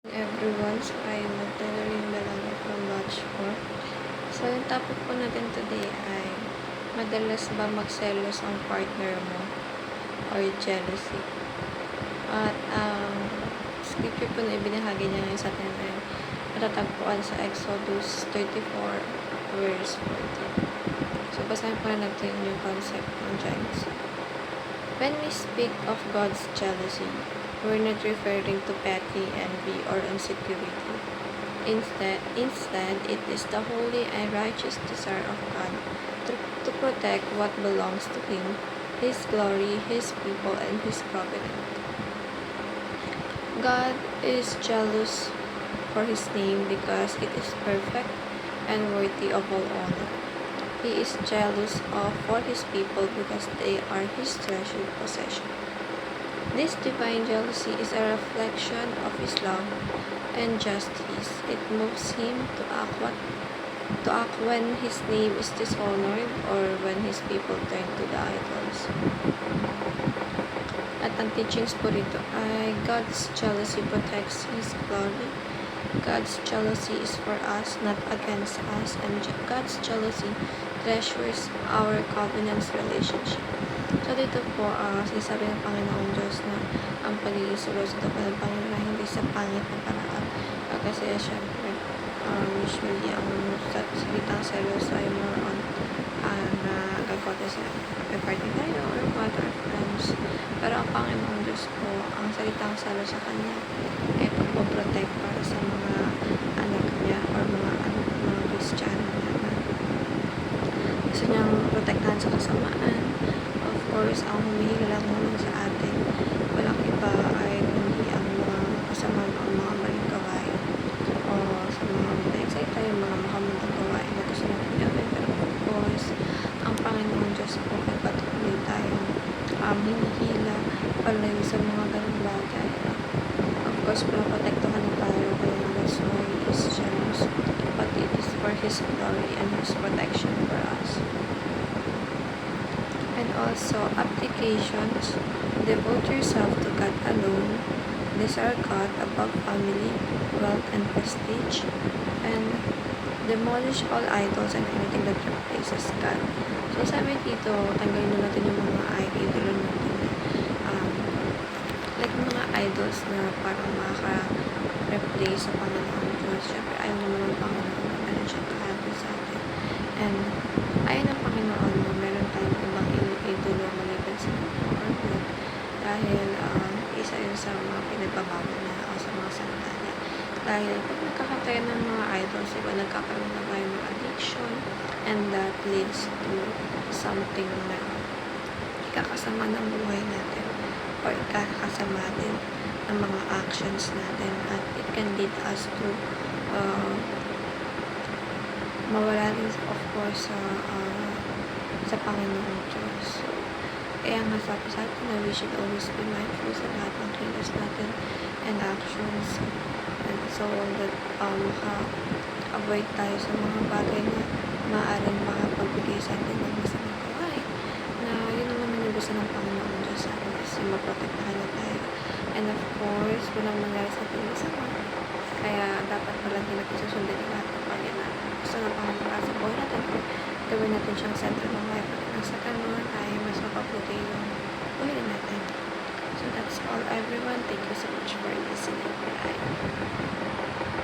Everyone, so I am Magdalene Balanga from Batch 4. So, yung topic po natin today ay madalas ba magselos ang partner mo or jealousy? At ang scripture po na ibinahagi niya ngayon sa atin ay matatagpuan sa Exodus 34 verse 14. So, basahin po natin yung concept ng jealousy. When we speak of God's jealousy, we're not referring to petty envy or insecurity. Instead, it is the holy and righteous desire of God to protect what belongs to Him, His glory, His people, and His covenant. God is jealous for His name because it is perfect and worthy of all honor. He is jealous for His people because they are His treasured possession. This divine jealousy is a reflection of His love and justice. It moves Him to act when His name is dishonored or when His people turn to the idols. At ang teachings po rito ay God's jealousy protects His glory. God's jealousy is for us, not against us, and God's jealousy treasures our covenant's relationship. So dito po, sinasabi ng Panginoong Diyos na ang pagiging seloso daw po ng Panginoon na hindi sa pangit na paraan. Kasi syempre, usually ang salitang selos ay more on nagagawa sa may party tayo or what our friends. Pero ang Panginoong Diyos po, ang salitang selos sa Kanya ay pagpoprotect para sa mga anak niya or mga Kristiyano niya na gusto niyang protektahan sa kasamaan. Of course, ang humihiga lang naman sa atin, walang iba ay kundi ang mga kasamaan o mga maling gawain o sa mga excited tayo, mga makamundang gawain na gusto natin gawin. Pero of course, ang Panginoon Diyos po ay patuloy tayong hinihila palayo sa mga ganung bagay. Of course, pinaprotektahan na tayo kaya that's why He is jealous, but it is for His glory and His protection for us. And also, applications: devote yourself to God alone, desire God above family, wealth, and prestige, and demolish all idols and anything that replaces God. So, sabi dito, tanggalin na natin yung mga idol natin. Like mga idols na parang makaka-replace sa Panginoon Diyos. Siyempre, ayaw naman ng Panginoon na meron siyang kahapon sa atin. And ayaw ng Panginoon na meron tayong ibang idolo maliban sa or God. Dahil isa yun sa mga pinagbabawal niya o sa mga salita niya. Dahil pag nagkakatayo ng mga idols, iba nagkakaroon na tayo ng addiction, and that leads to something na ikakasama ng buhay natin or ikakasama din ng mga actions natin, at it can lead us to mawala rin of course sa Panginoong Diyos. Kaya nga sabi sa atin na we should always be mindful sa lahat ng kilos natin and actions, and so that maka-avoid tayo sa mga bagay na maaaring makapagbigay sa atin ng masamang gawain, na yun naman yung gusto ng Panginoong Diyos sa atin, kasi maprotektahan na tayo. And of course, walang mangyari sa atin masama, kaya dapat palagi natin susundin ang lahat ng bagay na gusto ng Panginoon sa buhay natin, or gawin natin siyang sentro ng buhay natin. Sa kanon ay mas mapabuti yung buhay natin. So that's all, everyone. Thank you so much for listening. Bye.